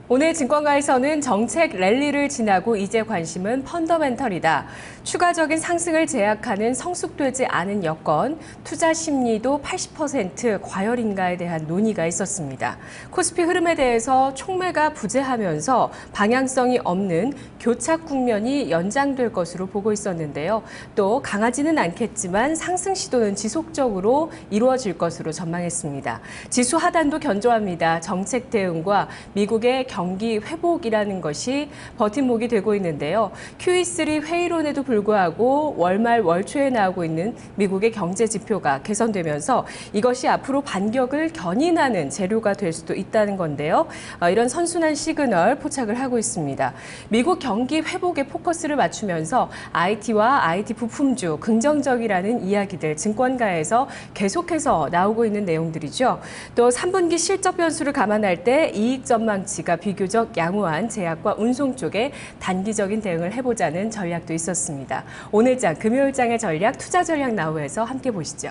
오늘 증권가에서는 정책 랠리를 지나고 이제 관심은 펀더멘털이다. 추가적인 상승을 제약하는 성숙되지 않은 여건, 투자 심리도 80% 과열인가에 대한 논의가 있었습니다. 코스피 흐름에 대해서 촉매가 부재하면서 방향성이 없는 교착 국면이 연장될 것으로 보고 있었는데요. 또 강하지는 않겠지만 상승 시도는 지속적으로 이루어질 것으로 전망했습니다. 지수 하단도 견조합니다. 정책 대응과 미국의 경기 회복이라는 것이 버팀목이 되고 있는데요. QE3 회의론에도 불구하고 월말 월초에 나오고 있는 미국의 경제 지표가 개선되면서 이것이 앞으로 반격을 견인하는 재료가 될 수도 있다는 건데요. 이런 선순환 시그널 포착을 하고 있습니다. 미국 경기 회복에 포커스를 맞추면서 IT와 IT 부품주 긍정적이라는 이야기들 증권가에서 계속해서 나오고 있는 내용들이죠. 또 3분기 실적 변수를 감안할 때 이익 전망치가 비교적 양호한 제약과 운송 쪽에 단기적인 대응을 해보자는 전략도 있었습니다. 오늘장 금요일장의 전략, 투자 전략 나우에서 함께 보시죠.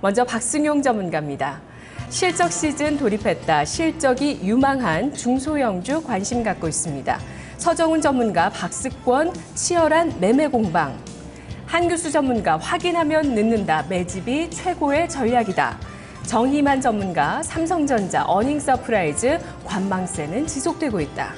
먼저 박승용 전문가입니다. 실적 시즌 돌입했다. 실적이 유망한 중소형주 관심 갖고 있습니다. 서정훈 전문가, 박스권 치열한 매매 공방. 한규수 전문가, 확인하면 늦는다. 매집이 최고의 전략이다. 정희만 전문가, 삼성전자 어닝 서프라이즈 관망세는 지속되고 있다.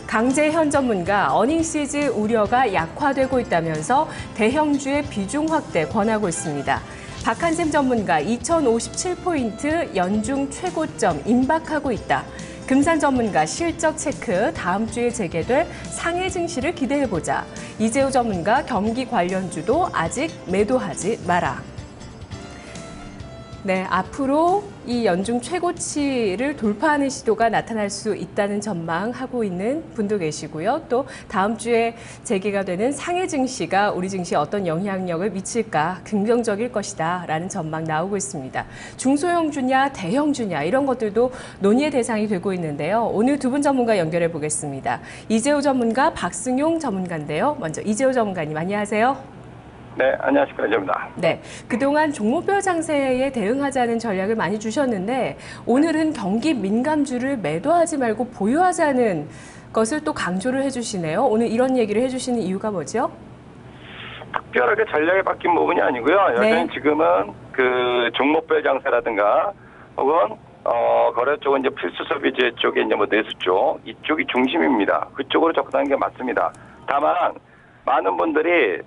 강재현 전문가, 어닝 시즈 우려가 약화되고 있다면서 대형주의 비중 확대 권하고 있습니다. 박한샘 전문가, 2057포인트 연중 최고점 임박하고 있다. 금산 전문가, 실적 체크 다음 주에 재개될 상해 증시를 기대해보자. 이재호 전문가, 경기 관련주도 아직 매도하지 마라. 네, 앞으로 이 연중 최고치를 돌파하는 시도가 나타날 수 있다는 전망하고 있는 분도 계시고요. 또 다음 주에 재개가 되는 상해 증시가 우리 증시에 어떤 영향력을 미칠까 긍정적일 것이다 라는 전망 나오고 있습니다. 중소형주냐 대형주냐 이런 것들도 논의의 대상이 되고 있는데요. 오늘 두 분 전문가 연결해 보겠습니다. 이재호 전문가, 박승용 전문가인데요. 먼저 이재호 전문가님 안녕하세요. 네, 안녕하십니까, 이재호입니다. 네, 그동안 종목별 장세에 대응하자는 전략을 많이 주셨는데 오늘은 경기 민감주를 매도하지 말고 보유하자는 것을 또 강조를 해주시네요. 오늘 이런 얘기를 해주시는 이유가 뭐죠? 특별하게 전략이 바뀐 부분이 아니고요. 여전히 네. 지금은 그 종목별 장세라든가 혹은 거래 쪽은 이제 필수 소비재 쪽에 이제 뭐 내수 쪽 이쪽이 중심입니다. 그쪽으로 접근하는 게 맞습니다. 다만 많은 분들이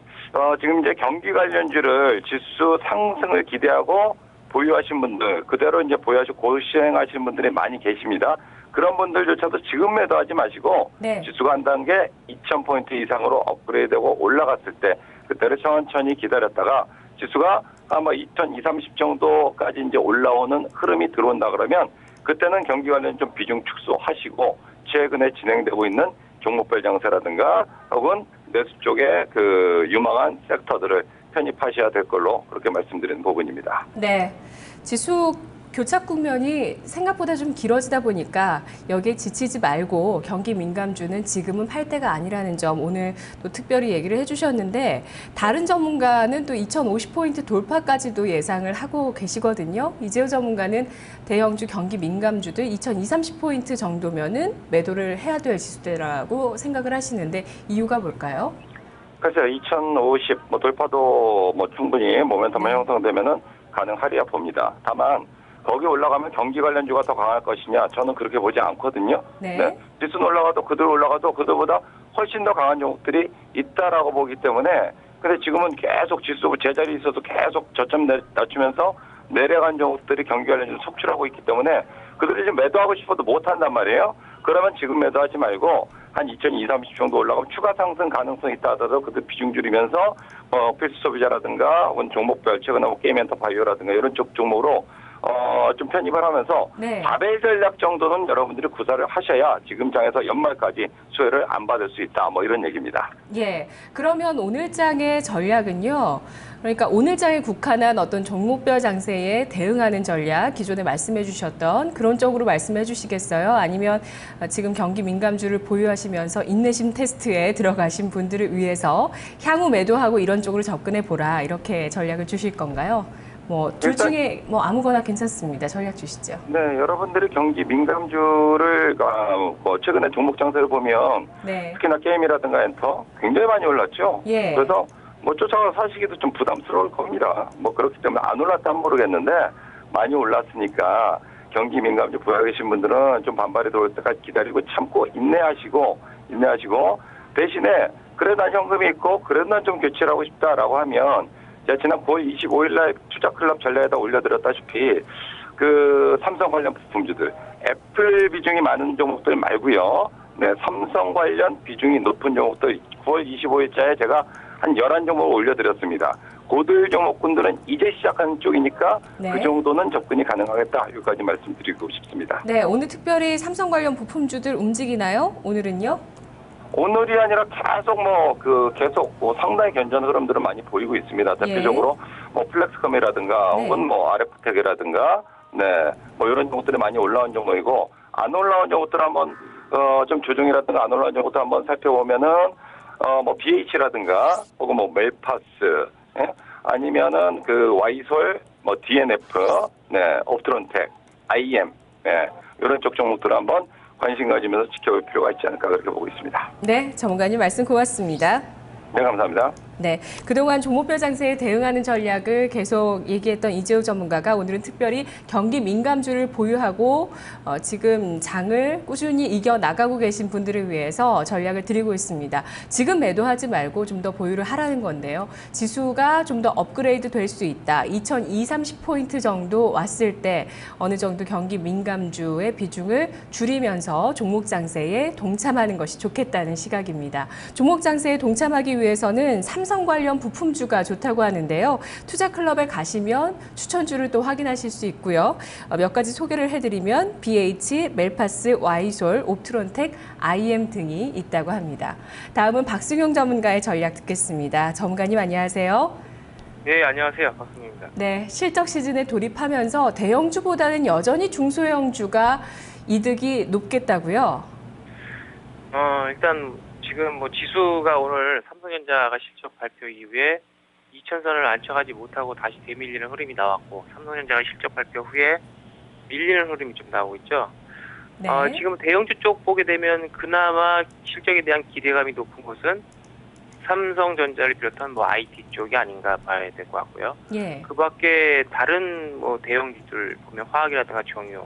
지금 이제 경기 관련주를 지수 상승을 기대하고 보유하신 분들, 그대로 이제 보유하시고 고시행하시는 분들이 많이 계십니다. 그런 분들조차도 지금 매도하지 마시고 네. 지수가 한 단계 2000포인트 이상으로 업그레이드되고 올라갔을 때 그때를 천천히 기다렸다가 지수가 아마 2230 정도까지 이제 올라오는 흐름이 들어온다 그러면 그때는 경기 관련 좀 비중 축소하시고 최근에 진행되고 있는 종목별 장세라든가 혹은 내수 쪽에 그 유망한 섹터들을 편입하셔야 될 걸로 그렇게 말씀드리는 부분입니다. 네, 지수 교착 국면이 생각보다 좀 길어지다 보니까 여기에 지치지 말고 경기 민감주는 지금은 팔 때가 아니라는 점 오늘 또 특별히 얘기를 해주셨는데 다른 전문가는 또 2050포인트 돌파까지도 예상을 하고 계시거든요. 이재호 전문가는 대형주 경기 민감주들 2230포인트 정도면은 매도를 해야 될 지수대라고 생각을 하시는데 이유가 뭘까요? 그래서 2050 돌파도 충분히 모멘텀만 형성되면은 가능하리야 봅니다. 다만 거기 올라가면 경기 관련주가 더 강할 것이냐? 저는 그렇게 보지 않거든요. 네. 지수는 올라가도 그대로 올라가도 그들보다 훨씬 더 강한 종목들이 있다라고 보기 때문에 근데 지금은 계속 지수 제자리에 있어서 계속 저점 낮추면서 내려간 종목들이 경기 관련주를 속출하고 있기 때문에 그들이 지금 매도하고 싶어도 못한단 말이에요. 그러면 지금 매도하지 말고 한 2230 정도 올라가면 추가 상승 가능성이 있다 하더라도 그들 비중 줄이면서 필수 소비자라든가 혹은 종목별 최근에 게임 엔터바이오라든가 이런 쪽 종목으로 좀 편입을 하면서 네. 바벨 전략 정도는 여러분들이 구사를 하셔야 지금 장에서 연말까지 수혜를 안 받을 수 있다. 이런 얘기입니다. 예, 그러면 오늘장의 전략은요. 그러니까 오늘장에 국한한 어떤 종목별 장세에 대응하는 전략, 기존에 말씀해 주셨던 그런 쪽으로 말씀해 주시겠어요? 아니면 지금 경기 민감주를 보유하시면서 인내심 테스트에 들어가신 분들을 위해서 향후 매도하고 이런 쪽으로 접근해 보라 이렇게 전략을 주실 건가요? 뭐 둘 일단- 중에 뭐 아무거나 괜찮습니다. 전략 주시죠. 네, 여러분들이 경기 민감주를 뭐 최근에 종목 장세를 보면 네. 특히나 게임이라든가 엔터 굉장히 많이 올랐죠. 예. 그래서 뭐 쫓아가 사시기도 좀 부담스러울 겁니다. 뭐 그렇기 때문에 안 올랐다면 모르겠는데 많이 올랐으니까 경기 민감주 보유하고 계신 분들은 좀 반발이 들어올 때까지 기다리고 참고 인내하시고 대신에 그래도 난 현금이 있고 그래도 난 좀 교체를 하고 싶다라고 하면 제가 지난 9월 25일 날 투자클럽 전략에다 올려드렸다시피 그 삼성 관련 부품주들 애플 비중이 많은 종목들 말고요. 네, 삼성 관련 비중이 높은 종목들 9월 25일자에 제가 한 11종목을 올려드렸습니다. 고도율 종목군들은 이제 시작하는 쪽이니까 네. 그 정도는 접근이 가능하겠다. 여기까지 말씀드리고 싶습니다. 네, 오늘 특별히 삼성 관련 부품주들 움직이나요? 오늘은요? 오늘이 아니라 계속 상당히 견조한 흐름들은 많이 보이고 있습니다. 대표적으로 뭐 플렉스컴이라든가 네. 혹은 뭐 RF텍이라든가 뭐 이런 종목들이 많이 올라온 종목이고 안 올라온 종목들 한번 좀 조정이라든가 안 올라온 종목들 한번 살펴보면은 뭐 BH라든가 혹은 뭐 멜파스 아니면은 그 와이솔 뭐 DNF 옵트론텍 IM 이런 쪽 종목들을 한번 관심 가지면서 지켜볼 필요가 있지 않을까 그렇게 보고 있습니다. 네, 전문가님 말씀 고맙습니다. 네, 감사합니다. 네, 그동안 종목별 장세에 대응하는 전략을 계속 얘기했던 이재호 전문가가 오늘은 특별히 경기 민감주를 보유하고 지금 장을 꾸준히 이겨나가고 계신 분들을 위해서 전략을 드리고 있습니다. 지금 매도하지 말고 좀 더 보유를 하라는 건데요. 지수가 좀 더 업그레이드 될 수 있다. 2230포인트 정도 왔을 때 어느 정도 경기 민감주의 비중을 줄이면서 종목 장세에 동참하는 것이 좋겠다는 시각입니다. 종목 장세에 동참하기 위해서는 삼성 관련 부품주가 좋다고 하는데요. 투자클럽에 가시면 추천주를 또 확인하실 수 있고요. 몇 가지 소개를 해드리면 BH, 멜파스, 와이솔, 옵트론텍, IM 등이 있다고 합니다. 다음은 박승용 전문가의 전략 듣겠습니다. 전문가님 안녕하세요. 네, 안녕하세요. 박승입니다. 네, 실적 시즌에 돌입하면서 대형주보다는 여전히 중소형주가 이득이 높겠다고요? 일단 지금 뭐 지수가 오늘 삼성전자가 실적 발표 이후에 2000선을 안쳐가지 못하고 다시 되밀리는 흐름이 나왔고 삼성전자가 실적 발표 후에 밀리는 흐름이 좀 나오고 있죠. 네. 지금 대형주 쪽 보게 되면 그나마 실적에 대한 기대감이 높은 곳은 삼성전자를 비롯한 뭐 IT 쪽이 아닌가 봐야 될 것 같고요. 예. 그 밖에 다른 뭐 대형주들 보면 화학이라든가 정유,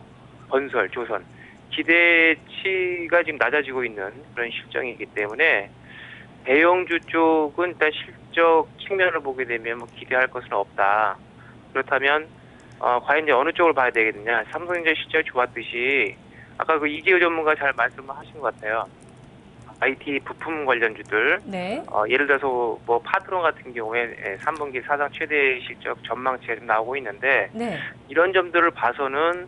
건설, 조선 기대치가 지금 낮아지고 있는 그런 실정이기 때문에 대형주 쪽은 일단 실적 측면을 보게 되면 뭐 기대할 것은 없다. 그렇다면 과연 이제 어느 쪽을 봐야 되겠느냐? 삼성전자 실적이 좋았듯이 아까 그 이재호 전문가 잘 말씀하신 것 같아요. IT 부품 관련주들, 네. 예를 들어서 뭐 파트론 같은 경우에 3분기 사상 최대 실적 전망치가 좀 나오고 있는데 네. 이런 점들을 봐서는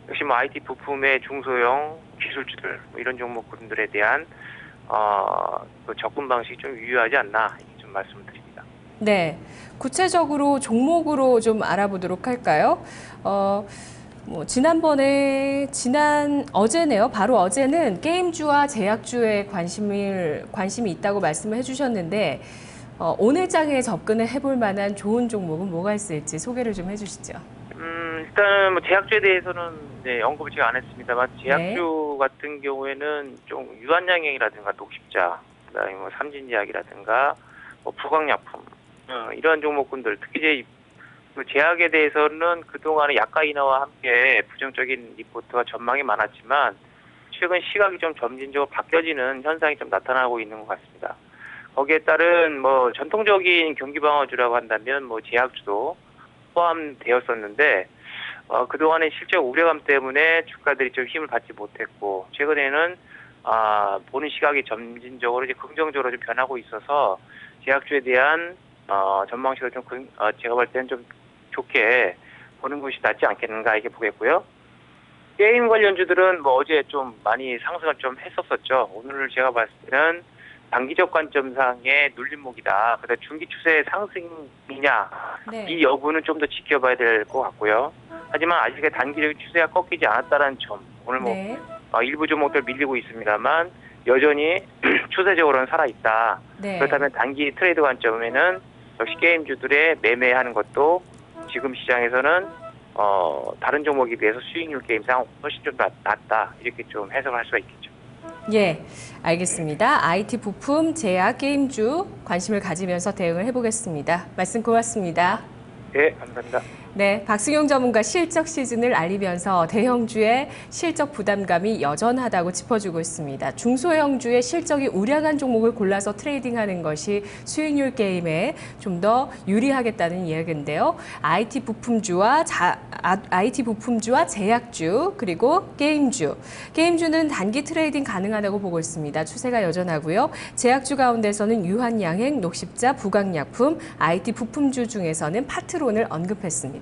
역시 뭐 IT 부품의 중소형 기술주들 뭐 이런 종목군들에 대한 그 접근 방식이 좀 유효하지 않나 이렇게 좀 말씀드립니다. 네. 구체적으로 종목으로 좀 알아보도록 할까요? 뭐 어제네요. 바로 어제는 게임주와 제약주에 관심이 있다고 말씀을 해주셨는데 오늘 장에 접근을 해볼 만한 좋은 종목은 뭐가 있을지 소개를 좀 해주시죠. 일단 뭐 제약주에 대해서는 언급을 제가 안 했습니다만 제약주 같은 경우에는 좀 유한양행이라든가 녹십자, 그다음에 뭐 삼진제약이라든가 뭐 부광약품 이런 종목군들 특히 이제 그 제약에 대해서는 그동안에 약가 인하와 함께 부정적인 리포트와 전망이 많았지만 최근 시각이 좀 점진적으로 바뀌어지는 현상이 좀 나타나고 있는 것 같습니다. 거기에 따른 뭐 전통적인 경기 방어주라고 한다면 뭐 제약주도 포함되었었는데 그동안의 실적 우려감 때문에 주가들이 좀 힘을 받지 못했고 최근에는 보는 시각이 점진적으로 이제 긍정적으로 좀 변하고 있어서 제약주에 대한 전망치를 좀 제가 볼 때는 좀 좋게 보는 것이 낫지 않겠는가 이렇게 보겠고요. 게임 관련주들은 뭐 어제 좀 많이 상승을 좀 했었었죠. 오늘 제가 봤을 때는 단기적 관점상의 눌림목이다. 그래서 중기 추세 상승이냐 이 여부는 좀 더 지켜봐야 될 것 같고요. 하지만 아직의 단기적 추세가 꺾이지 않았다는 점. 오늘 뭐 일부 종목들 밀리고 있습니다만 여전히 추세적으로는 살아있다. 그렇다면 단기 트레이드 관점에는 역시 게임주들의 매매하는 것도 지금 시장에서는 다른 종목에 비해서 수익률 게임상 훨씬 좀 낮다 이렇게 좀 해석을 할 수가 있겠죠. 예, 알겠습니다. IT 부품, 제약, 게임주 관심을 가지면서 대응을 해보겠습니다. 말씀 고맙습니다. 네, 감사합니다. 네, 박승용 전문가 실적 시즌을 알리면서 대형주의 실적 부담감이 여전하다고 짚어주고 있습니다. 중소형주의 실적이 우량한 종목을 골라서 트레이딩하는 것이 수익률 게임에 좀 더 유리하겠다는 이야기인데요. IT 부품주와 제약주 그리고 게임주는 단기 트레이딩 가능하다고 보고 있습니다. 추세가 여전하고요. 제약주 가운데서는 유한양행, 녹십자, 부강약품, IT 부품주 중에서는 파트론을 언급했습니다.